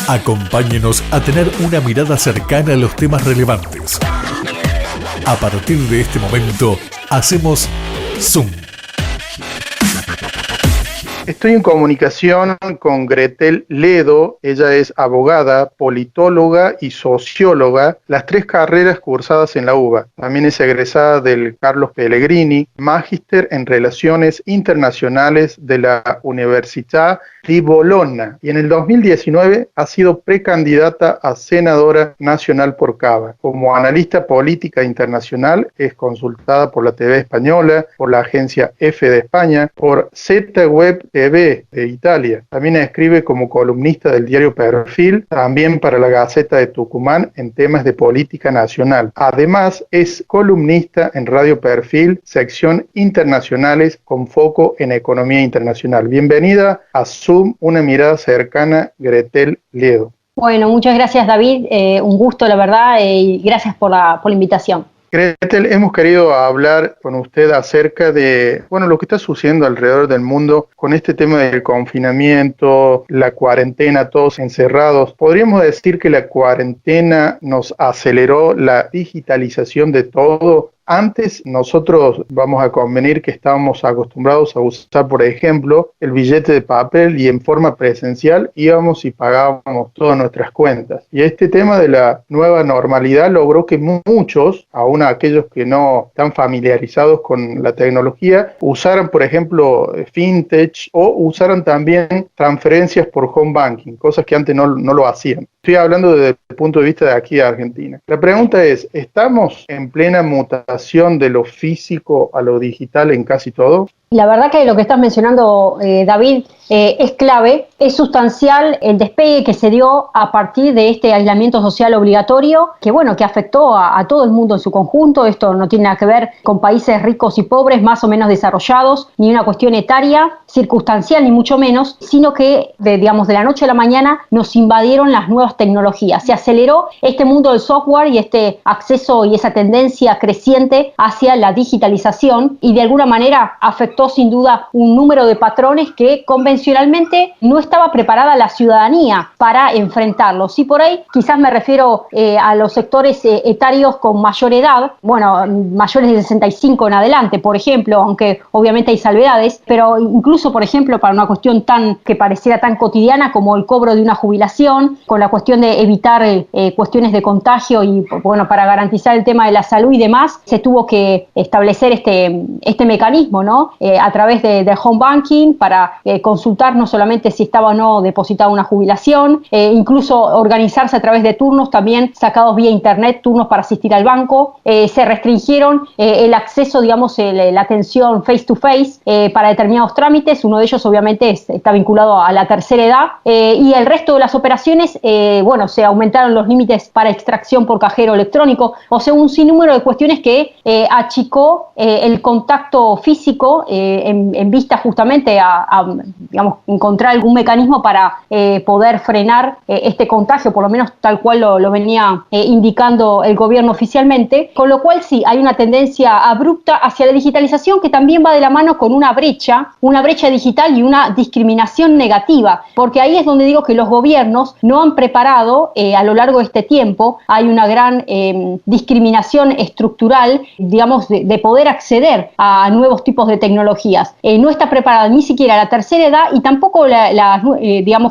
Acompáñenos a tener una mirada cercana a los temas relevantes. A partir de este momento, hacemos Zoom. Estoy en comunicación con Gretel Ledo. Ella es abogada, politóloga y socióloga, las tres carreras cursadas en la UBA. También es egresada del Carlos Pellegrini, magíster en Relaciones Internacionales de la Università di Bologna. Y en el 2019 ha sido precandidata a senadora nacional por Cava. Como analista política internacional es consultada por la TV española, por la agencia EFE de España, por ZWeb TV de Italia. También escribe como columnista del diario Perfil, también para la Gaceta de Tucumán en temas de política nacional. Además, es columnista en Radio Perfil, sección internacionales con foco en economía internacional. Bienvenida a Zoom, una mirada cercana, Gretel Ledo. Bueno, muchas gracias, David. Un gusto, la verdad, y gracias por la invitación. Gretel, hemos querido hablar con usted acerca de lo que está sucediendo alrededor del mundo con este tema del confinamiento, la cuarentena, todos encerrados. ¿Podríamos decir que la cuarentena nos aceleró la digitalización de todo? Antes nosotros vamos a convenir que estábamos acostumbrados a usar, por ejemplo, el billete de papel y en forma presencial íbamos y pagábamos todas nuestras cuentas. Y este tema de la nueva normalidad logró que muchos, aún aquellos que no están familiarizados con la tecnología, usaran, por ejemplo, fintech o usaran también transferencias por home banking, cosas que antes no lo hacían. Estoy hablando desde el punto de vista de aquí de Argentina. La pregunta es, ¿estamos en plena mutación de lo físico a lo digital en casi todo? La verdad que lo que estás mencionando, David, es clave, es sustancial el despegue que se dio a partir de este aislamiento social obligatorio, que afectó a todo el mundo en su conjunto. Esto no tiene nada que ver con países ricos y pobres, más o menos desarrollados, ni una cuestión etaria, circunstancial, ni mucho menos, sino que de la noche a la mañana nos invadieron las nuevas tecnologías. Se aceleró este mundo del software y este acceso y esa tendencia creciente hacia la digitalización y de alguna manera afectó sin duda un número de patrones que convencionalmente no estaba preparada la ciudadanía para enfrentarlos. Y por ahí quizás me refiero a los sectores etarios con mayor edad, mayores de 65 en adelante, por ejemplo, aunque obviamente hay salvedades, pero incluso, por ejemplo, para una cuestión que pareciera tan cotidiana como el cobro de una jubilación, con la cuestión de evitar cuestiones de contagio y para garantizar el tema de la salud y demás, se tuvo que establecer este mecanismo, ¿no? A través de home banking para consultar no solamente si estaba o no depositada una jubilación, incluso organizarse a través de turnos también sacados vía internet, turnos para asistir al banco. Se restringieron el acceso, la atención face to face para determinados trámites. Uno de ellos obviamente está vinculado a la tercera edad y el resto de las operaciones, se aumentaron los límites para extracción por cajero electrónico, o sea, un sinnúmero de cuestiones que achicó el contacto físico en vista justamente a encontrar algún mecanismo para poder frenar este contagio, por lo menos tal cual lo venía indicando el gobierno oficialmente, con lo cual sí, hay una tendencia abrupta hacia la digitalización que también va de la mano con una brecha digital y una discriminación negativa, porque ahí es donde digo que los gobiernos no han preparado a lo largo de este tiempo, hay una gran discriminación estructural, de poder acceder a nuevos tipos de tecnologías. No está preparada ni siquiera la tercera edad y tampoco las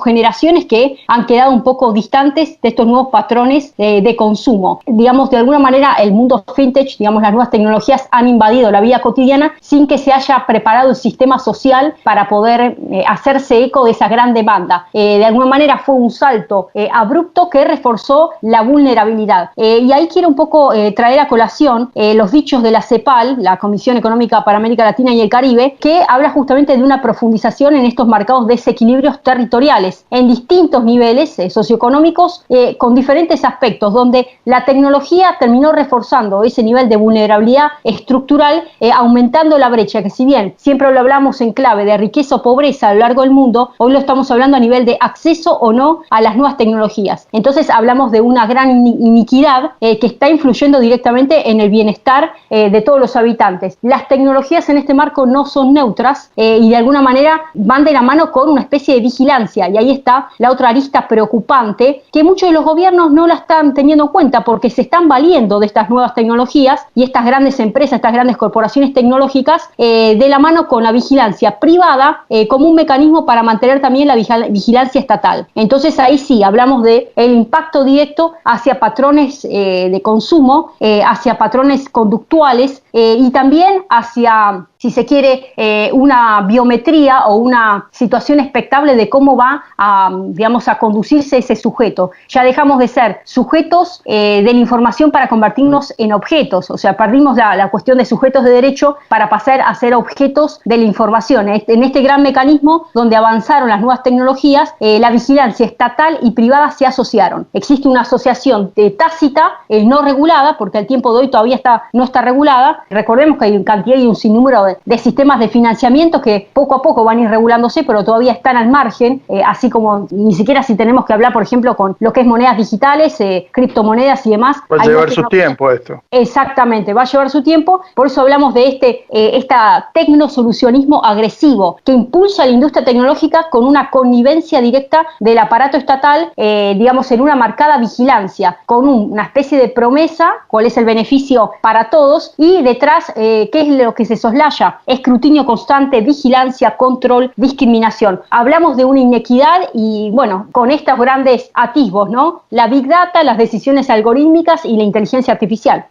generaciones que han quedado un poco distantes de estos nuevos patrones de consumo. De alguna manera el mundo fintech, las nuevas tecnologías han invadido la vida cotidiana sin que se haya preparado el sistema social para poder hacerse eco de esa gran demanda. De alguna manera fue un salto abrupto que reforzó la vulnerabilidad. Y ahí quiero un poco traer a colación los dichos de la CEPAL, la Comisión Económica para América Latina y el Caribe, que habla justamente de una profundización en estos marcados desequilibrios equilibrios territoriales en distintos niveles socioeconómicos con diferentes aspectos, donde la tecnología terminó reforzando ese nivel de vulnerabilidad estructural, aumentando la brecha, que si bien siempre lo hablamos en clave de riqueza o pobreza a lo largo del mundo, hoy lo estamos hablando a nivel de acceso o no a las nuevas tecnologías. Entonces hablamos de una gran iniquidad que está influyendo directamente en el bienestar de todos los habitantes. Las tecnologías en este marco no son neutras y de alguna manera van de la mano con una especie de vigilancia, y ahí está la otra arista preocupante, que muchos de los gobiernos no la están teniendo en cuenta porque se están valiendo de estas nuevas tecnologías y estas grandes empresas, estas grandes corporaciones tecnológicas de la mano con la vigilancia privada como un mecanismo para mantener también la vigilancia estatal. Entonces ahí sí hablamos de el impacto directo hacia patrones de consumo, hacia patrones conductuales y también hacia, si se quiere, una biometría o una situación expectable de cómo va a, digamos, a conducirse ese sujeto. Ya dejamos de ser sujetos de la información para convertirnos en objetos, o sea, perdimos la cuestión de sujetos de derecho para pasar a ser objetos de la información. En este gran mecanismo donde avanzaron las nuevas tecnologías, la vigilancia estatal y privada se asociaron. Existe una asociación tácita, no regulada, porque al tiempo de hoy todavía no está regulada. Recordemos que hay cantidad y un sinnúmero de sistemas de financiamiento que poco a poco van a ir regulándose, pero todavía están al margen, así como ni siquiera si tenemos que hablar, por ejemplo, con lo que es monedas digitales, criptomonedas y demás. Va a llevar su tiempo esto. Exactamente, va a llevar su tiempo, por eso hablamos de esta tecnosolucionismo agresivo que impulsa a la industria tecnológica con una connivencia directa del aparato estatal, digamos, en una marcada vigilancia, con una especie de promesa, cuál es el beneficio para todos, y detrás, ¿qué es lo que se soslaya? Escrutinio constante, vigilancia, control, discriminación. Hablamos de una inequidad y, bueno, con estos grandes atisbos, ¿no? La Big Data, las decisiones algorítmicas y la inteligencia artificial.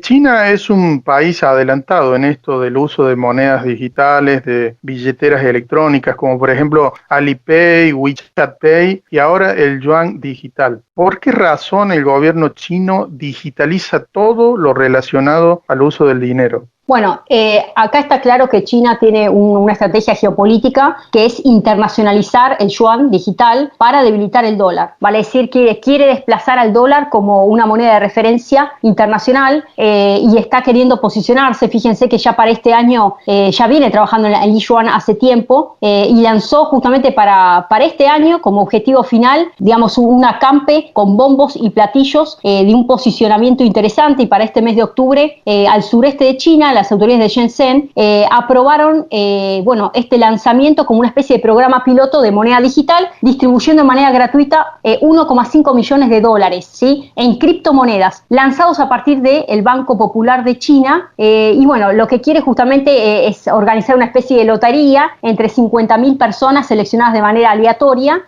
China es un país adelantado en esto del uso de monedas digitales, de billeteras electrónicas, como por ejemplo Alipay, WeChat Pay y ahora el yuan digital. ¿Por qué razón el gobierno chino digitaliza todo lo relacionado al uso del dinero? Bueno, acá está claro que China tiene una estrategia geopolítica que es internacionalizar el yuan digital para debilitar el dólar. Vale decir que quiere desplazar al dólar como una moneda de referencia internacional y está queriendo posicionarse. Fíjense que ya para este año ya viene trabajando en el yuan hace tiempo y lanzó justamente para este año como objetivo final, digamos, un acampe con bombos y platillos de un posicionamiento interesante, y para este mes de octubre al sureste de China las autoridades de Shenzhen aprobaron este lanzamiento como una especie de programa piloto de moneda digital, distribuyendo de manera gratuita 1,5 millones de dólares, ¿sí?, en criptomonedas, lanzados a partir del Banco Popular de China. Y bueno, lo que quiere justamente es organizar una especie de lotería entre 50.000 personas seleccionadas de manera aleatoria,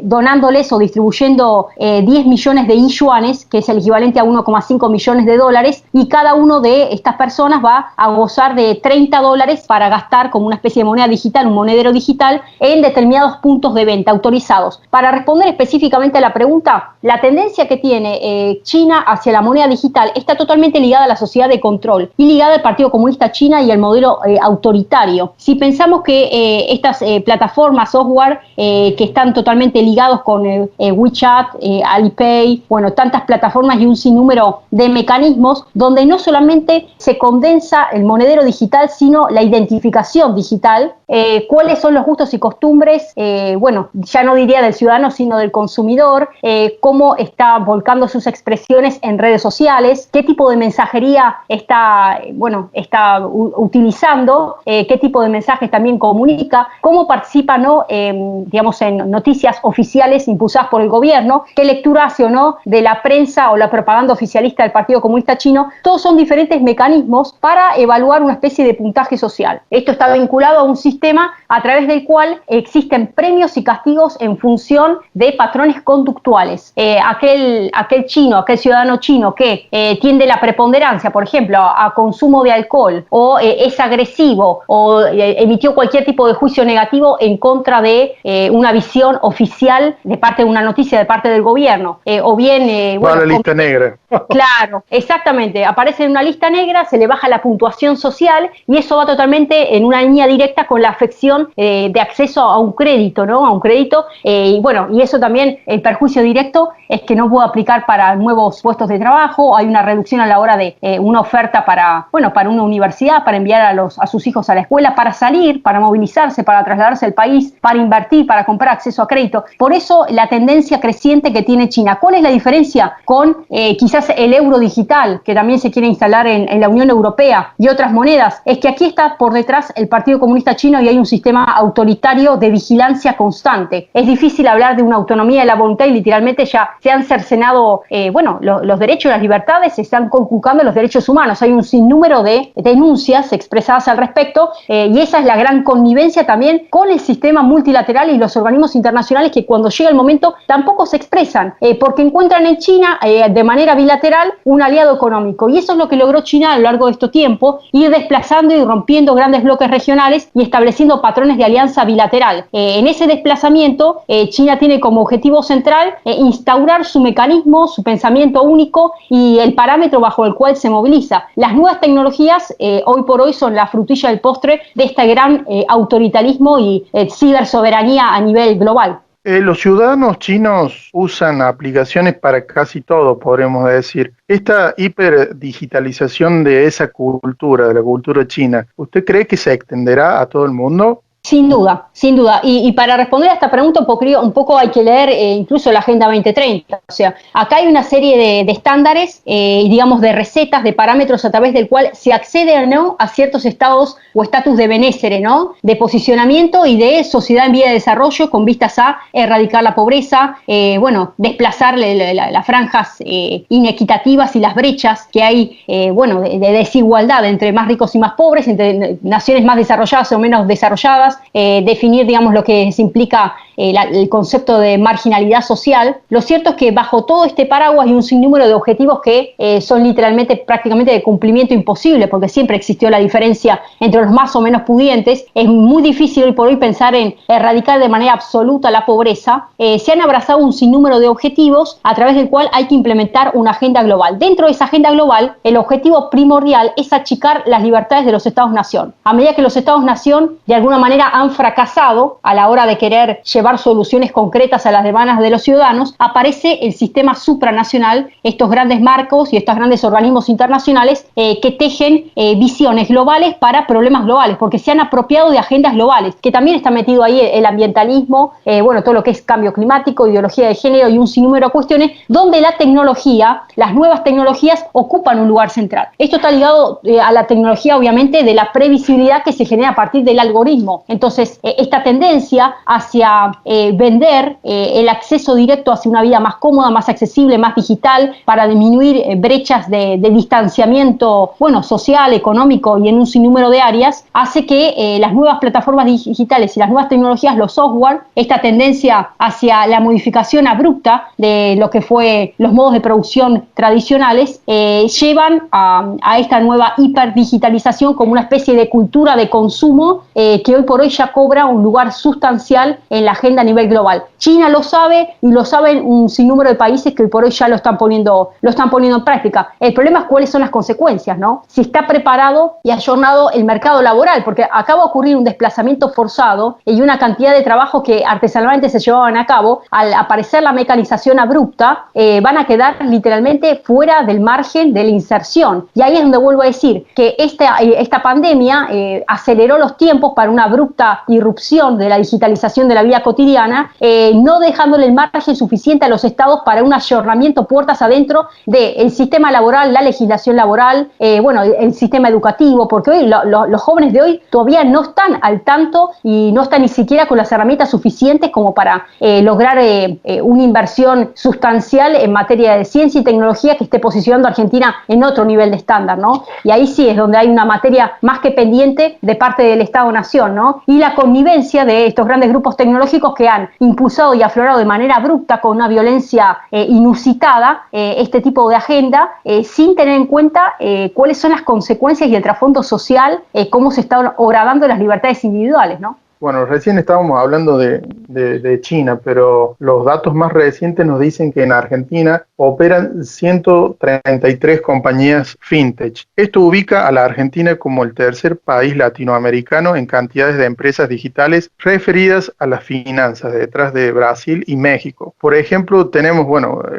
donándoles o distribuyendo 10 millones de yuanes, que es el equivalente a 1,5 millones de dólares, y cada uno de estas personas va a gozar de $30 para gastar como una especie de moneda digital, un monedero digital, en determinados puntos de venta autorizados. Para responder específicamente a la pregunta, la tendencia que tiene China hacia la moneda digital está totalmente ligada a la sociedad de control y ligada al Partido Comunista China y al modelo autoritario. Si pensamos que estas plataformas, software que están totalmente ligados con WeChat, Alipay, bueno, tantas plataformas y un sinnúmero de mecanismos donde no solamente se condensa el monedero digital, sino la identificación digital, cuáles son los gustos y costumbres, bueno, ya no diría del ciudadano, sino del consumidor, cómo está volcando sus expresiones en redes sociales, qué tipo de mensajería está utilizando, qué tipo de mensajes también comunica, cómo participa ¿no? digamos, en noticias oficiales impulsadas por el gobierno, qué lectura hace o no de la prensa o la propaganda oficialista del Partido Comunista Chino. Todos son diferentes mecanismos para evaluar una especie de puntaje social. Esto está vinculado a un sistema a través del cual existen premios y castigos en función de patrones conductuales. Aquel ciudadano chino que tiende la preponderancia, por ejemplo, a consumo de alcohol, o es agresivo, o emitió cualquier tipo de juicio negativo en contra de una visión oficial de parte de una noticia de parte del gobierno, o bien... la lista negra. Claro, exactamente. Aparece en una lista negra, se le baja la puntuación puntuación social, y eso va totalmente en una línea directa con la afección de acceso a un crédito, ¿no? A un crédito, y bueno, y eso también, el perjuicio directo es que no puedo aplicar para nuevos puestos de trabajo, hay una reducción a la hora de una oferta para una universidad, para enviar a sus hijos a la escuela, para salir, para movilizarse, para trasladarse al país, para invertir, para comprar acceso a crédito. Por eso la tendencia creciente que tiene China. ¿Cuál es la diferencia con quizás el euro digital, que también se quiere instalar en la Unión Europea y otras monedas? Es que aquí está por detrás el Partido Comunista Chino y hay un sistema autoritario de vigilancia constante. Es difícil hablar de una autonomía de la voluntad y literalmente ya se han cercenado los derechos y las libertades, se están conculcando los derechos humanos. Hay un sinnúmero de denuncias expresadas al respecto, y esa es la gran connivencia también con el sistema multilateral y los organismos internacionales, que cuando llega el momento tampoco se expresan, porque encuentran en China de manera bilateral un aliado económico, y eso es lo que logró China a lo largo de este tiempo, ir desplazando y rompiendo grandes bloques regionales y estableciendo patrones de alianza bilateral. En ese desplazamiento, China tiene como objetivo central instaurar su mecanismo, su pensamiento único y el parámetro bajo el cual se moviliza. Las nuevas tecnologías hoy por hoy son la frutilla del postre de este gran autoritarismo y cibersoberanía a nivel global. Los ciudadanos chinos usan aplicaciones para casi todo, podríamos decir. Esta hiperdigitalización de esa cultura, de la cultura china, ¿usted cree que se extenderá a todo el mundo? Sin duda, sin duda. Y para responder a esta pregunta un poco hay que leer incluso la Agenda 2030. O sea, acá hay una serie de estándares, digamos de recetas, de parámetros a través del cual se accede o no a ciertos estados o estatus de benécere, ¿no? De posicionamiento y de sociedad en vía de desarrollo con vistas a erradicar la pobreza, desplazar las franjas inequitativas y las brechas que hay, de desigualdad entre más ricos y más pobres, entre naciones más desarrolladas o menos desarrolladas. Definir, digamos, lo que se implica el concepto de marginalidad social. Lo cierto es que bajo todo este paraguas hay un sinnúmero de objetivos que son literalmente prácticamente de cumplimiento imposible, porque siempre existió la diferencia entre los más o menos pudientes. Es muy difícil hoy por hoy pensar en erradicar de manera absoluta la pobreza. Se han abrazado un sinnúmero de objetivos a través del cual hay que implementar una agenda global. Dentro de esa agenda global, el objetivo primordial es achicar las libertades de los Estados-nación. A medida que los Estados-nación de alguna manera han fracasado a la hora de querer llevar soluciones concretas a las demandas de los ciudadanos, aparece el sistema supranacional, estos grandes marcos y estos grandes organismos internacionales que tejen visiones globales para problemas globales, porque se han apropiado de agendas globales, que también está metido ahí el ambientalismo, todo lo que es cambio climático, ideología de género y un sinnúmero de cuestiones, donde la tecnología, las nuevas tecnologías ocupan un lugar central. Esto está ligado a la tecnología, obviamente, de la previsibilidad que se genera a partir del algoritmo. Entonces, esta tendencia hacia vender el acceso directo hacia una vida más cómoda, más accesible, más digital, para disminuir brechas de distanciamiento, social, económico y en un sinnúmero de áreas, hace que las nuevas plataformas digitales y las nuevas tecnologías, los software, esta tendencia hacia la modificación abrupta de lo que fue los modos de producción tradicionales, llevan a esta nueva hiperdigitalización como una especie de cultura de consumo que hoy por hoy ya cobra un lugar sustancial en la agenda a nivel global. China lo sabe y lo saben un sinnúmero de países que hoy por hoy ya lo están poniendo en práctica. El problema es cuáles son las consecuencias, ¿no? Si está preparado y ayornado el mercado laboral, porque acaba de ocurrir un desplazamiento forzado y una cantidad de trabajos que artesanalmente se llevaban a cabo, al aparecer la mecanización abrupta, van a quedar literalmente fuera del margen de la inserción. Y ahí es donde vuelvo a decir que esta pandemia aceleró los tiempos para una abrupta irrupción de la digitalización de la vida cotidiana, no dejándole el margen suficiente a los estados para un ayornamiento puertas adentro del sistema laboral, la legislación laboral, el sistema educativo, porque hoy los jóvenes de hoy todavía no están al tanto y no están ni siquiera con las herramientas suficientes como para lograr una inversión sustancial en materia de ciencia y tecnología que esté posicionando a Argentina en otro nivel de estándar, ¿no? Y ahí sí es donde hay una materia más que pendiente de parte del Estado-Nación, ¿no? Y la connivencia de estos grandes grupos tecnológicos que han impulsado y aflorado de manera abrupta, con una violencia inusitada, este tipo de agenda, sin tener en cuenta cuáles son las consecuencias y el trasfondo social, cómo se están horadando las libertades individuales, ¿no? Bueno, recién estábamos hablando de China, pero los datos más recientes nos dicen que en Argentina operan 133 compañías fintech. Esto ubica a la Argentina como el tercer país latinoamericano en cantidades de empresas digitales referidas a las finanzas, detrás de Brasil y México. Por ejemplo, tenemos,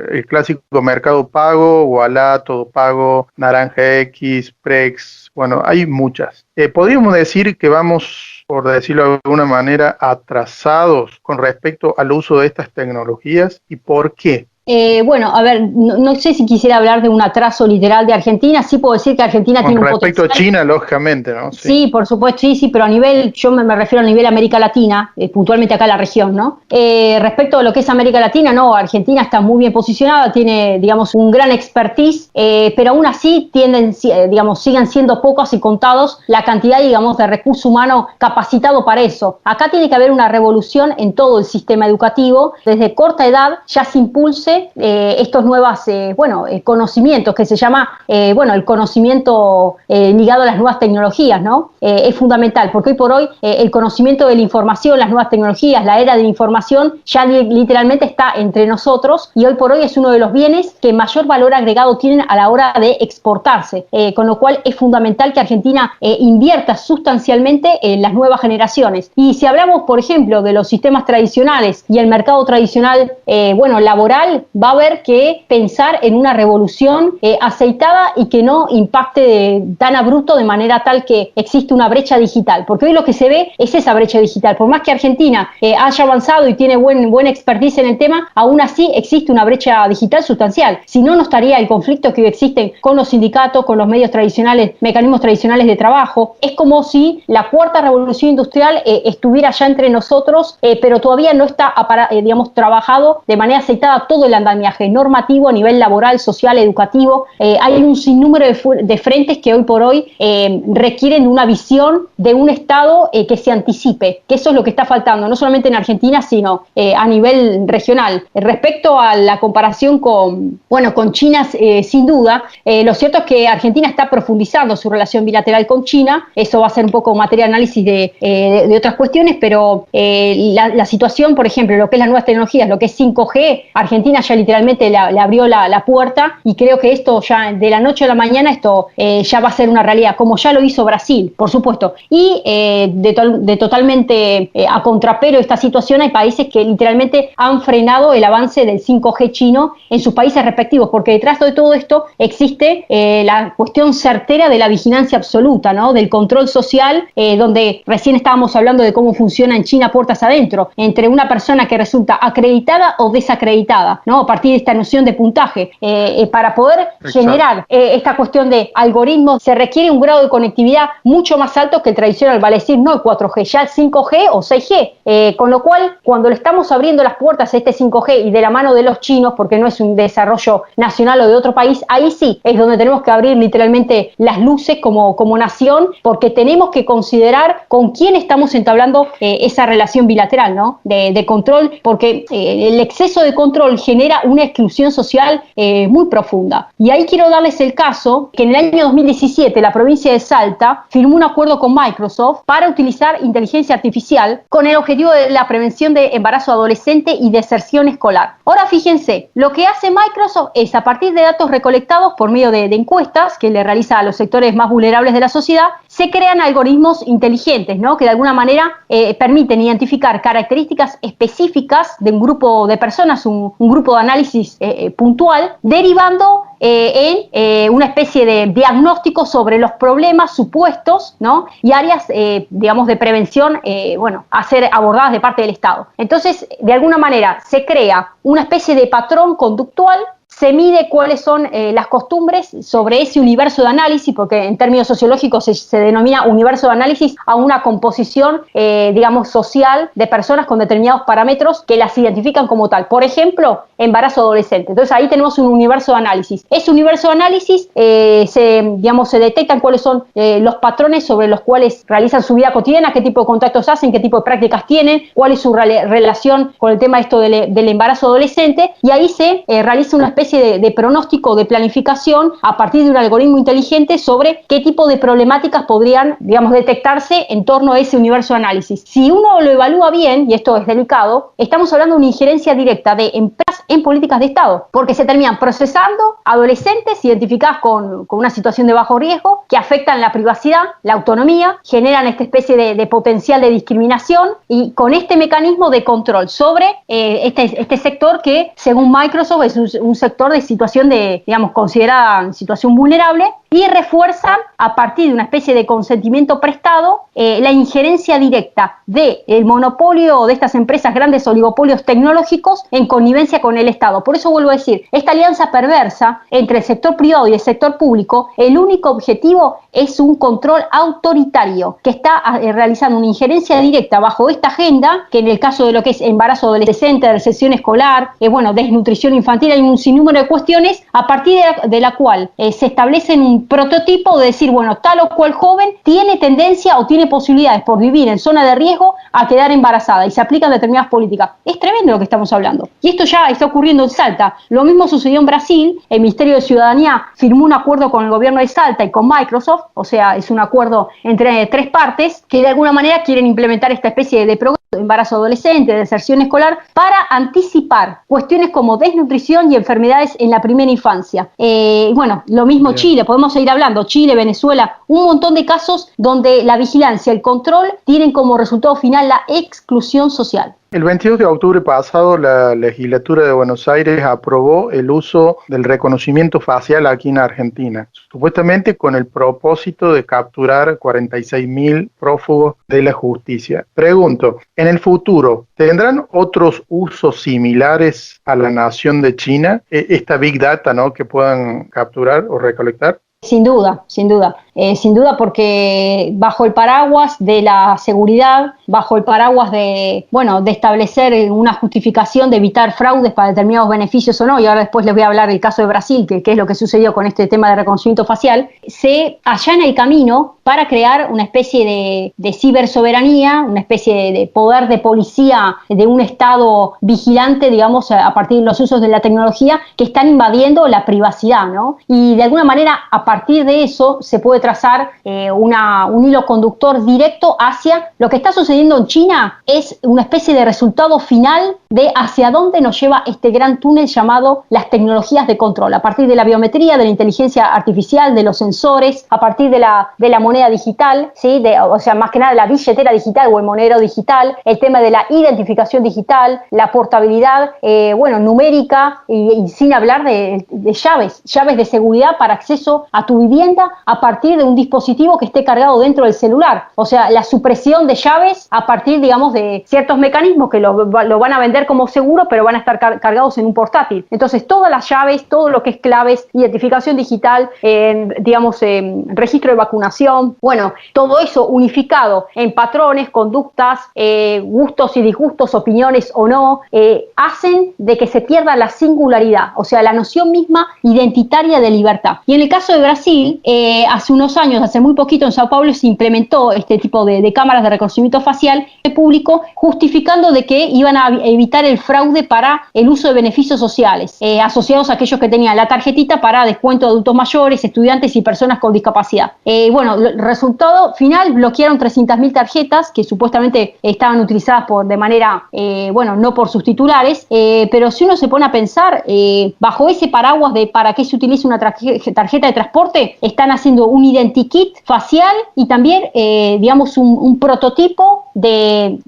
el clásico Mercado Pago, Ualá, Todo Pago, Naranja X, Prex, hay muchas. Podríamos decir que vamos, por decirlo de alguna manera, atrasados con respecto al uso de estas tecnologías. ¿Y por qué? No sé si quisiera hablar de un atraso literal de Argentina. Sí puedo decir que Argentina tiene un potencial. Con respecto a China, lógicamente, ¿no? Sí, por supuesto, sí, pero yo me refiero a nivel América Latina, puntualmente acá en la región, ¿no? Respecto a lo que es América Latina, no, Argentina está muy bien posicionada, tiene, un gran expertise, pero aún así siguen siendo pocos y contados la cantidad, de recurso humano capacitado para eso. Acá tiene que haber una revolución en todo el sistema educativo. Desde corta edad ya se impulse estos nuevos conocimientos que se llama el conocimiento ligado a las nuevas tecnologías, ¿no? Es fundamental porque hoy por hoy el conocimiento de la información, las nuevas tecnologías, la era de la información ya literalmente está entre nosotros y hoy por hoy es uno de los bienes que mayor valor agregado tienen a la hora de exportarse, con lo cual es fundamental que Argentina invierta sustancialmente en las nuevas generaciones. Y si hablamos, por ejemplo, de los sistemas tradicionales y el mercado tradicional laboral, va a haber que pensar en una revolución aceitada y que no impacte tan abrupto de manera tal que existe una brecha digital, porque hoy lo que se ve es esa brecha digital. Por más que Argentina haya avanzado y tiene buen expertise en el tema, aún así existe una brecha digital sustancial. Si no, no estaría el conflicto que hoy existen con los sindicatos, con los medios tradicionales, mecanismos tradicionales de trabajo. Es como si la cuarta revolución industrial estuviera ya entre nosotros, pero todavía no está trabajado de manera aceitada todo el andamiaje normativo a nivel laboral, social, educativo. Hay un sinnúmero de frentes que hoy por hoy requieren una visión de un Estado que se anticipe, que eso es lo que está faltando, no solamente en Argentina, sino a nivel regional. Respecto a la comparación con China, sin duda, lo cierto es que Argentina está profundizando su relación bilateral con China. Eso va a ser un poco materia de análisis de otras cuestiones, pero la situación, por ejemplo, lo que es las nuevas tecnologías, lo que es 5G, Argentina ya literalmente le abrió la puerta y creo que esto ya de la noche a la mañana esto ya va a ser una realidad, como ya lo hizo Brasil, por supuesto. Y totalmente a contrapelo de esta situación hay países que literalmente han frenado el avance del 5G chino en sus países respectivos, porque detrás de todo esto existe la cuestión certera de la vigilancia absoluta, ¿no? Del control social, donde recién estábamos hablando de cómo funciona en China puertas adentro, entre una persona que resulta acreditada o desacreditada, ¿no? A partir de esta noción de puntaje. Para poder generar esta cuestión de algoritmos se requiere un grado de conectividad mucho más alto que el tradicional, vale decir, no el 4G, ya el 5G o 6G. Con lo cual, cuando le estamos abriendo las puertas a este 5G y de la mano de los chinos, porque no es un desarrollo nacional o de otro país, ahí sí es donde tenemos que abrir literalmente las luces como nación, porque tenemos que considerar con quién estamos entablando esa relación bilateral, ¿no? De control, porque el exceso de control genera una exclusión social muy profunda. Y ahí quiero darles el caso que en el año 2017 la provincia de Salta firmó un acuerdo con Microsoft para utilizar inteligencia artificial con el objetivo de la prevención de embarazo adolescente y deserción escolar. Ahora fíjense, lo que hace Microsoft es, a partir de datos recolectados por medio de encuestas que le realiza a los sectores más vulnerables de la sociedad, se crean algoritmos inteligentes, ¿no? Que de alguna manera permiten identificar características específicas de un grupo de personas, un grupo de análisis puntual, derivando en una especie de diagnóstico sobre los problemas supuestos, ¿no? Y áreas, de prevención, a ser abordadas de parte del Estado. Entonces, de alguna manera, se crea una especie de patrón conductual. Se mide cuáles son las costumbres sobre ese universo de análisis, porque en términos sociológicos se denomina universo de análisis a una composición, social de personas con determinados parámetros que las identifican como tal. Por ejemplo, embarazo adolescente. Entonces ahí tenemos un universo de análisis. Ese universo de análisis se detectan cuáles son los patrones sobre los cuales realizan su vida cotidiana, qué tipo de contactos hacen, qué tipo de prácticas tienen, cuál es su relación con el tema del embarazo adolescente, y ahí se realiza una especie especie de pronóstico, de planificación a partir de un algoritmo inteligente sobre qué tipo de problemáticas podrían, digamos, detectarse en torno a ese universo de análisis. Si uno lo evalúa bien, y esto es delicado, estamos hablando de una injerencia directa de empresas en políticas de Estado, porque se terminan procesando adolescentes identificadas con una situación de bajo riesgo que afectan la privacidad, la autonomía, generan esta especie de potencial de discriminación y con este mecanismo de control sobre este sector que, según Microsoft, es un sector de situación de, digamos, considerada situación vulnerable, y refuerzan a partir de una especie de consentimiento prestado la injerencia directa del monopolio de estas empresas, grandes oligopolios tecnológicos, en connivencia con el Estado. Por eso vuelvo a decir, esta alianza perversa entre el sector privado y el sector público, el único objetivo es un control autoritario que está realizando una injerencia directa bajo esta agenda, que en el caso de lo que es embarazo adolescente, deserción escolar, desnutrición infantil, hay un sinnúmero de cuestiones a partir de la cual se establecen un prototipo de decir, bueno, tal o cual joven tiene tendencia o tiene posibilidades por vivir en zona de riesgo a quedar embarazada y se aplican determinadas políticas. Es tremendo lo que estamos hablando. Y esto ya está ocurriendo en Salta. Lo mismo sucedió en Brasil. El Ministerio de Ciudadanía firmó un acuerdo con el gobierno de Salta y con Microsoft, o sea, es un acuerdo entre tres partes que de alguna manera quieren implementar esta especie de programa de embarazo adolescente, deserción escolar, para anticipar cuestiones como desnutrición y enfermedades en la primera infancia. Bueno, lo mismo Bien. Chile, podemos seguir hablando, Chile, Venezuela, un montón de casos donde la vigilancia, el control, tienen como resultado final la exclusión social. El 22 de octubre pasado, la legislatura de Buenos Aires aprobó el uso del reconocimiento facial aquí en Argentina, supuestamente con el propósito de capturar 46.000 prófugos de la justicia. Pregunto, en el futuro, ¿tendrán otros usos similares a la nación de China, esta Big Data, ¿no?, que puedan capturar o recolectar? Sin duda, sin duda. Sin duda, porque bajo el paraguas de la seguridad, bajo el paraguas de establecer una justificación de evitar fraudes para determinados beneficios o no, y ahora después les voy a hablar del caso de Brasil, que es lo que sucedió con este tema de reconocimiento facial, se allana el camino para crear una especie de cibersoberanía, una especie de poder de policía de un Estado vigilante, digamos, a partir de los usos de la tecnología que están invadiendo la privacidad, ¿no? Y de alguna manera, a partir de eso, se puede trazar un hilo conductor directo hacia lo que está sucediendo en China. Es una especie de resultado final de hacia dónde nos lleva este gran túnel llamado las tecnologías de control, a partir de la biometría, de la inteligencia artificial, de los sensores, a partir de la moneda digital, ¿sí? O sea, más que nada la billetera digital o el monedero digital, el tema de la identificación digital, la portabilidad, numérica y sin hablar de llaves de seguridad para acceso a tu vivienda a partir de un dispositivo que esté cargado dentro del celular. O sea, la supresión de llaves a partir, digamos, de ciertos mecanismos que lo van a vender como seguro, pero van a estar cargados en un portátil. Entonces, todas las llaves, todo lo que es claves, identificación digital, registro de vacunación, todo eso unificado en patrones, conductas, gustos y disgustos, opiniones o no, hacen de que se pierda la singularidad, o sea, la noción misma identitaria de libertad. Y en el caso de Brasil, hace unos años, hace muy poquito en Sao Paulo se implementó este tipo de cámaras de reconocimiento facial público, justificando de que iban a evitar el fraude para el uso de beneficios sociales, asociados a aquellos que tenían la tarjetita para descuento de adultos mayores, estudiantes y personas con discapacidad. El resultado final, bloquearon 300.000 tarjetas que supuestamente estaban utilizadas de manera, no por sus titulares, pero si uno se pone a pensar, bajo ese paraguas de para qué se utiliza una tarjeta de transporte, están haciendo un identikit facial y también, un prototipo de,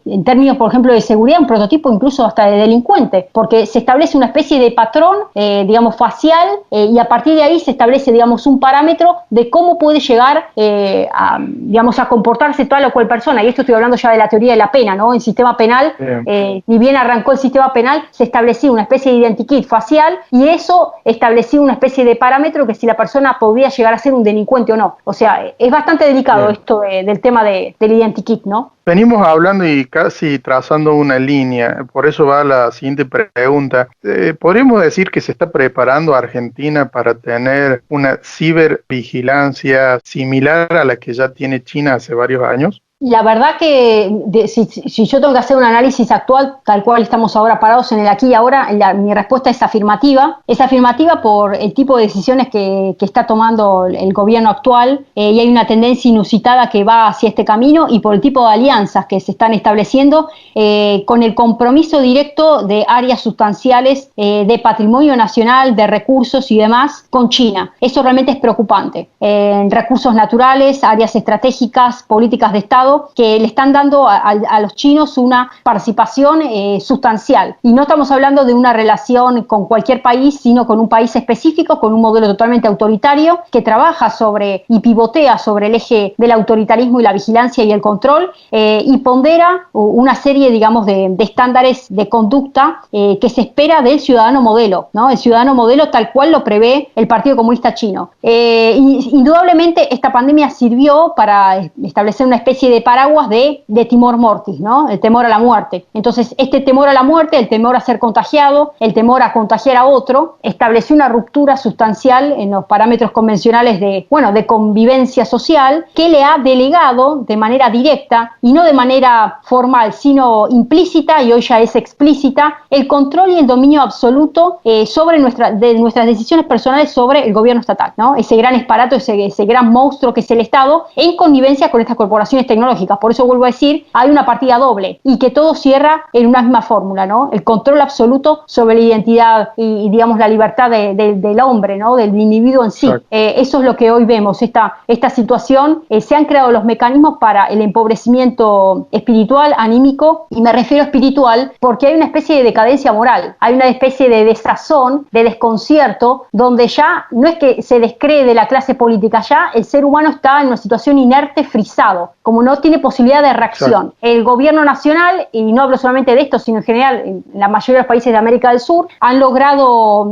en términos, por ejemplo, de seguridad, un prototipo incluso hasta de delincuente, porque se establece una especie de patrón, facial, y a partir de ahí se establece, un parámetro de cómo puede llegar a comportarse tal o cual persona. Y esto estoy hablando ya de la teoría de la pena, ¿no? En sistema penal, ni bien arrancó el sistema penal, se establecía una especie de identikit facial y eso establecía una especie de parámetro que si la persona podía llegar a ser un delincuente o no. O sea, es bastante delicado esto del tema del identikit, ¿no? Venimos hablando y casi trazando una línea, por eso va la siguiente pregunta. ¿Podríamos decir que se está preparando Argentina para tener una cibervigilancia similar a la que ya tiene China hace varios años? La verdad que si yo tengo que hacer un análisis actual, tal cual estamos ahora parados en el aquí y ahora, mi respuesta es afirmativa. Es afirmativa por el tipo de decisiones que está tomando el gobierno actual, y hay una tendencia inusitada que va hacia este camino, y por el tipo de alianzas que se están estableciendo con el compromiso directo de áreas sustanciales de patrimonio nacional, de recursos y demás con China. Eso realmente es preocupante. Recursos naturales, áreas estratégicas, políticas de Estado, que le están dando a los chinos una participación sustancial. Y no estamos hablando de una relación con cualquier país, sino con un país específico, con un modelo totalmente autoritario, que trabaja sobre y pivotea sobre el eje del autoritarismo y la vigilancia y el control, y pondera una serie, digamos, de estándares de conducta que se espera del ciudadano modelo, ¿no? El ciudadano modelo tal cual lo prevé el Partido Comunista Chino. Indudablemente esta pandemia sirvió para establecer una especie de paraguas de temor mortis, ¿no? El temor a la muerte. Entonces, este temor a la muerte, el temor a ser contagiado, el temor a contagiar a otro, estableció una ruptura sustancial en los parámetros convencionales de convivencia social, que le ha delegado de manera directa y no de manera formal, sino implícita, y hoy ya es explícita, el control y el dominio absoluto sobre nuestras decisiones personales sobre el gobierno estatal, ¿no? Ese gran esparato, ese gran monstruo que es el Estado, en connivencia con estas corporaciones tecnológicas. Por eso vuelvo a decir, hay una partida doble y que todo cierra en una misma fórmula, ¿no? El control absoluto sobre la identidad y digamos, la libertad del hombre, ¿no? Del individuo en sí. Eso es lo que hoy vemos, esta situación. Se han creado los mecanismos para el empobrecimiento espiritual, anímico, y me refiero a espiritual porque hay una especie de decadencia moral, hay una especie de desazón, de desconcierto, donde ya no es que se descree de la clase política, ya el ser humano está en una situación inerte, frisado, como no tiene posibilidad de reacción. El gobierno nacional, y no hablo solamente de esto, sino en general en la mayoría de los países de América del Sur, han logrado,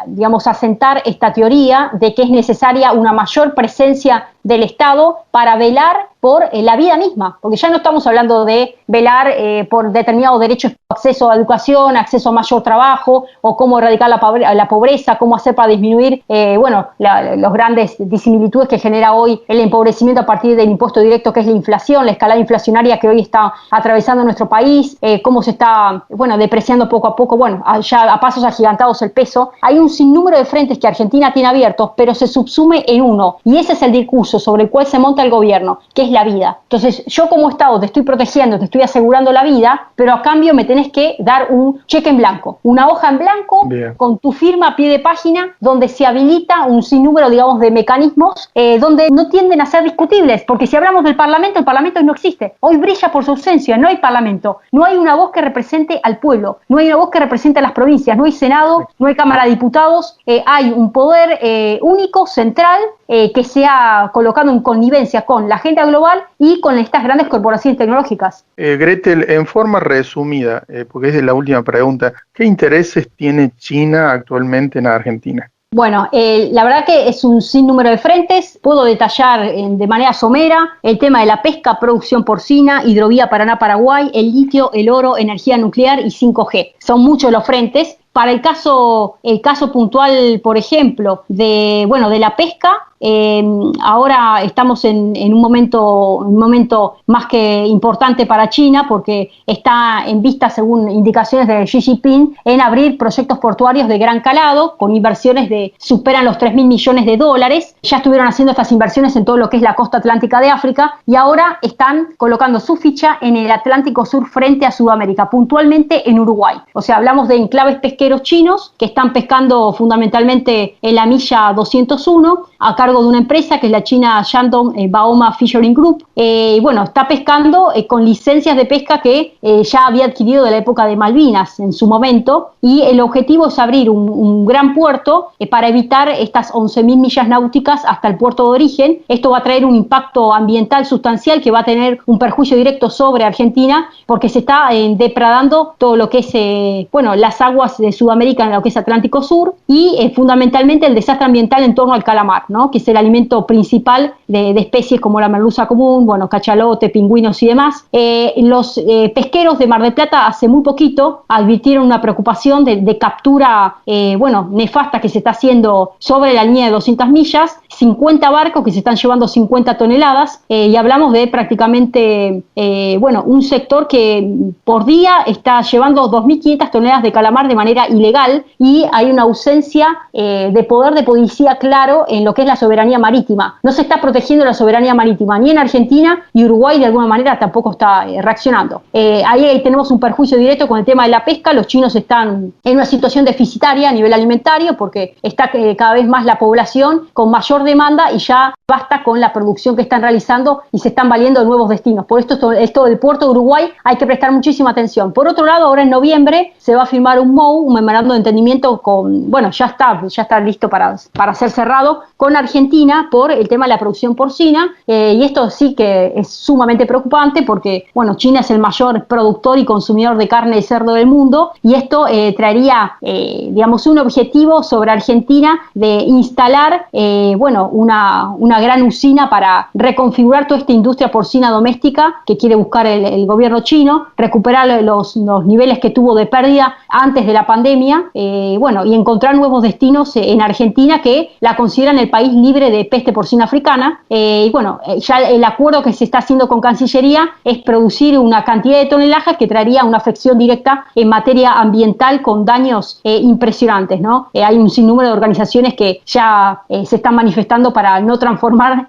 digamos, asentar esta teoría de que es necesaria una mayor presencia del Estado para velar por la vida misma, porque ya no estamos hablando de velar por determinados derechos, acceso a educación, acceso a mayor trabajo, o cómo erradicar la pobreza, cómo hacer para disminuir los grandes disimilitudes que genera hoy el empobrecimiento a partir del impuesto directo, que es la inflación, la escalada inflacionaria que hoy está atravesando nuestro país, cómo se está depreciando poco a poco, ya a pasos agigantados el peso. Hay un sinnúmero de frentes que Argentina tiene abiertos, pero se subsume en uno, y ese es el discurso sobre el cual se monta el gobierno, que es la vida. Entonces, yo como Estado te estoy protegiendo, te estoy asegurando la vida, pero a cambio me tenés que dar un cheque en blanco, una hoja en blanco. Bien. Con tu firma a pie de página, donde se habilita un sinnúmero, digamos, de mecanismos donde no tienden a ser discutibles, porque si hablamos del Parlamento, el Parlamento hoy no existe, hoy brilla por su ausencia, no hay Parlamento, no hay una voz que represente al pueblo, no hay una voz que represente a las provincias, no hay Senado, no hay Cámara de Diputados, hay un poder único, central, que se ha colocado en connivencia con la agenda global y con estas grandes corporaciones tecnológicas. Gretel, en forma resumida, porque es la última pregunta, ¿qué intereses tiene China actualmente en Argentina? Bueno, la verdad que es un sinnúmero de frentes. Puedo detallar de manera somera el tema de la pesca, producción porcina, hidrovía Paraná-Paraguay, el litio, el oro, energía nuclear y 5G. Son muchos los frentes. Para el caso puntual, por ejemplo, de la pesca, ahora estamos en un momento más que importante para China, porque está en vista, según indicaciones de Xi Jinping, en abrir proyectos portuarios de gran calado, con inversiones superan los 3.000 millones de dólares. Ya estuvieron haciendo estas inversiones en todo lo que es la costa atlántica de África, y ahora están colocando su ficha en el Atlántico Sur frente a Sudamérica, puntualmente en Uruguay. O sea, hablamos de enclaves pesqueros chinos que están pescando fundamentalmente en la milla 201, a cargo de una empresa que es la china Shandong Baoma Fishing Group. Está pescando con licencias de pesca que ya había adquirido de la época de Malvinas en su momento, y el objetivo es abrir un gran puerto para evitar estas 11.000 millas náuticas hasta el puerto de origen. Esto va a traer un impacto ambiental sustancial que va a tener un perjuicio directo sobre Argentina, porque se está depredando todo lo que es las aguas de Sudamérica en lo que es Atlántico Sur, y fundamentalmente el desastre ambiental en torno al calamar, ¿no? Que es el alimento principal de especies como la merluza común, bueno, cachalote, pingüinos y demás. Los pesqueros de Mar del Plata hace muy poquito advirtieron una preocupación de captura, nefasta que se está haciendo sobre la línea de 200 millas, 50 barcos que se están llevando 50 toneladas, y hablamos de prácticamente, un sector que por día está llevando 2.500 toneladas de calamar de manera ilegal, y hay una ausencia de poder de policía claro en lo que es la soberanía marítima. No se está protegiendo la soberanía marítima ni en Argentina, y Uruguay de alguna manera tampoco está reaccionando. Ahí tenemos un perjuicio directo con el tema de la pesca. Los chinos están en una situación deficitaria a nivel alimentario porque está cada vez más la población con mayor demanda y ya basta con la producción que están realizando y se están valiendo de nuevos destinos. Por esto del puerto de Uruguay hay que prestar muchísima atención. Por otro lado, ahora en noviembre se va a firmar un MOU, un memorando de entendimiento ya está listo para ser cerrado con Argentina por el tema de la producción porcina, y esto sí que es sumamente preocupante porque, China es el mayor productor y consumidor de carne de cerdo del mundo, y esto traería, un objetivo sobre Argentina de instalar, una gran usina para reconfigurar toda esta industria porcina doméstica que quiere buscar el gobierno chino, recuperar los niveles que tuvo de pérdida antes de la pandemia, y encontrar nuevos destinos en Argentina que la consideran el país libre de peste porcina africana. Ya el acuerdo que se está haciendo con Cancillería es producir una cantidad de tonelajes que traería una afección directa en materia ambiental con daños impresionantes, ¿no? Hay un sinnúmero de organizaciones que ya se están manifestando para no transformar,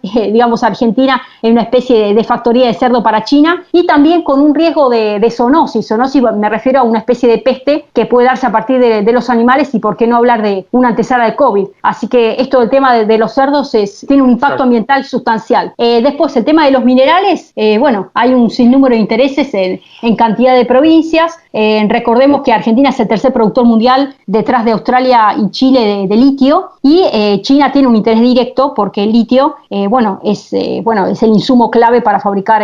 Argentina en una especie de factoría de cerdo para China, y también con un riesgo de zoonosis. Zoonosis me refiero a una especie de peste que puede darse a partir de los animales, y por qué no hablar de una antesala de COVID. Así que esto del tema de los cerdos tiene un impacto ambiental sustancial. Después, el tema de los minerales, hay un sinnúmero de intereses en cantidad de provincias. Recordemos que Argentina es el tercer productor mundial detrás de Australia y Chile de litio, y China tiene un interés directo porque el litio es el insumo clave para fabricar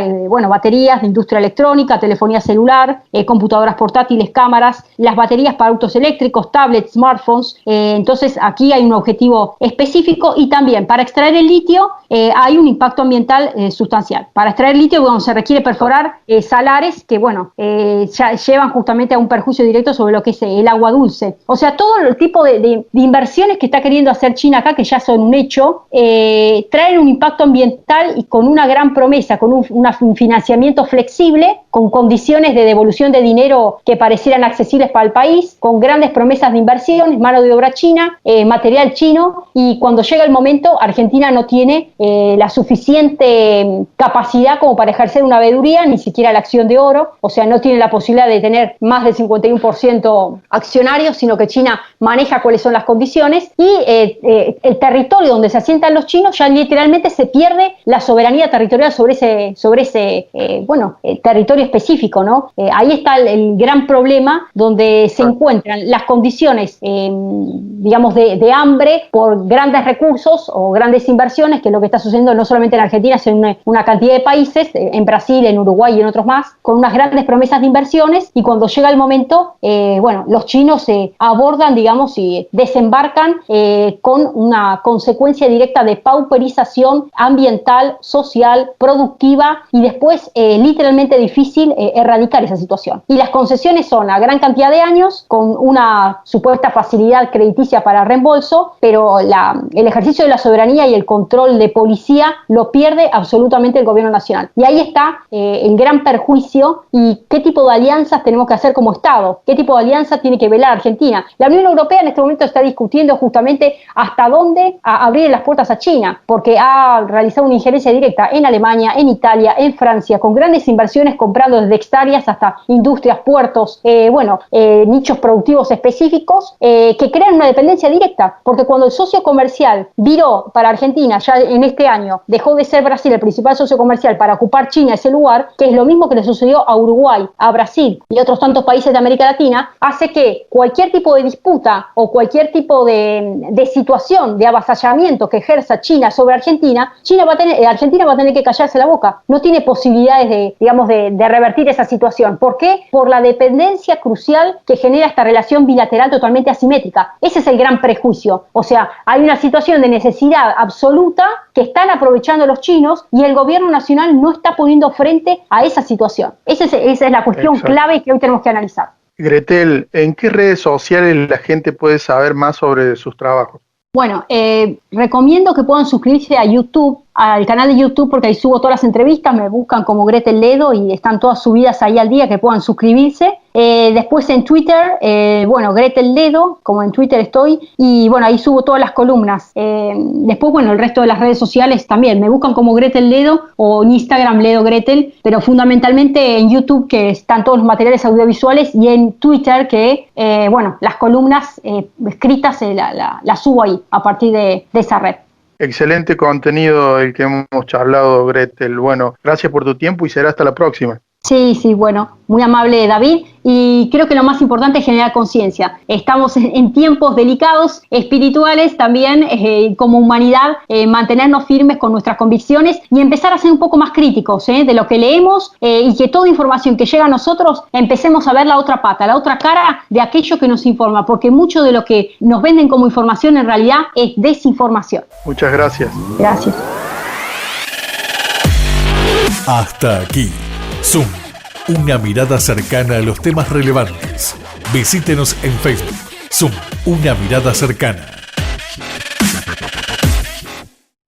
baterías de industria electrónica, telefonía celular, computadoras portátiles, cámaras, las baterías para autos eléctricos, tablets, smartphones. Entonces aquí hay un objetivo específico, y también para extraer el litio hay un impacto ambiental sustancial. Para extraer litio se requiere perforar salares que ya llevan justamente a un perjuicio directo sobre lo que es el agua dulce. O sea, todo el tipo de inversiones que está queriendo hacer China acá, que ya son un hecho, traen un impacto ambiental y con una gran promesa, con un financiamiento flexible, con condiciones de devolución de dinero que parecieran accesibles para el país, con grandes promesas de inversión, mano de obra china, material chino, y cuando llega el momento, Argentina no tiene la suficiente capacidad como para ejercer una veeduría, ni siquiera la acción de oro, o sea, no tiene la posibilidad de tener más del 51% accionarios, sino que China maneja cuáles son las condiciones, y el territorio donde se asientan los chinos ya literalmente se pierde la soberanía territorial sobre ese territorio específico, ¿no? Ahí está el gran problema, donde se encuentran las condiciones, de hambre por grandes recursos o grandes inversiones, que es lo que está sucediendo no solamente en Argentina, sino en una cantidad de países, en Brasil, en Uruguay y en otros más, con unas grandes promesas de inversiones, y cuando llega el momento, los chinos abordan, y desembarcan con una consecuencia directa de pauperización ambiental, social, productiva, y después literalmente difícil erradicar esa situación. Y las concesiones son a gran cantidad de años, con una supuesta facilidad crediticia para reembolso, pero el ejercicio de la soberanía y el control de policía lo pierde absolutamente el gobierno nacional. Y ahí está el gran perjuicio, y qué tipo de alianzas tenemos que hacer como Estado, qué tipo de alianza tiene que velar Argentina. La Unión Europea en este momento está discutiendo justamente hasta dónde abrir las puertas a China, porque ha realizado una injerencia directa en Alemania, en Italia, en Francia, con grandes inversiones comprando desde hectáreas hasta industrias, puertos, nichos productivos específicos que crean una dependencia directa, porque cuando el socio comercial viró para Argentina ya en este año, dejó de ser Brasil el principal socio comercial para ocupar China ese lugar, que es lo mismo que le sucedió a Uruguay, a Brasil y otros otros tantos países de América Latina, hace que cualquier tipo de disputa o cualquier tipo de situación de avasallamiento que ejerza China sobre Argentina, Argentina va a tener que callarse la boca. No tiene posibilidades de revertir esa situación. ¿Por qué? Por la dependencia crucial que genera esta relación bilateral totalmente asimétrica. Ese es el gran prejuicio. O sea, hay una situación de necesidad absoluta que están aprovechando los chinos y el gobierno nacional no está poniendo frente a esa situación. Esa es la cuestión clave que hoy tenemos que analizar. Gretel, ¿en qué redes sociales la gente puede saber más sobre sus trabajos? Bueno, recomiendo que puedan suscribirse a YouTube, al canal de YouTube, porque ahí subo todas las entrevistas, me buscan como Gretel Ledo y están todas subidas ahí al día, que puedan suscribirse. Después en Twitter, Gretel Ledo, como en Twitter estoy, y bueno, ahí subo todas las columnas. Después, bueno, el resto de las redes sociales también, me buscan como Gretel Ledo o en Instagram Ledo Gretel, pero fundamentalmente en YouTube, que están todos los materiales audiovisuales, y en Twitter, que, las columnas escritas las subo ahí, a partir de esa red. Excelente contenido el que hemos charlado, Gretel. Bueno, gracias por tu tiempo y será hasta la próxima. Sí, bueno, muy amable David, y creo que lo más importante es generar conciencia. Estamos en tiempos delicados, espirituales también, como humanidad, mantenernos firmes con nuestras convicciones y empezar a ser un poco más críticos de lo que leemos, y que toda información que llega a nosotros empecemos a ver la otra pata, la otra cara de aquello que nos informa, porque mucho de lo que nos venden como información en realidad es desinformación. Muchas gracias. Gracias. Hasta aquí Zoom, una mirada cercana a los temas relevantes. Visítenos en Facebook. Zoom, una mirada cercana.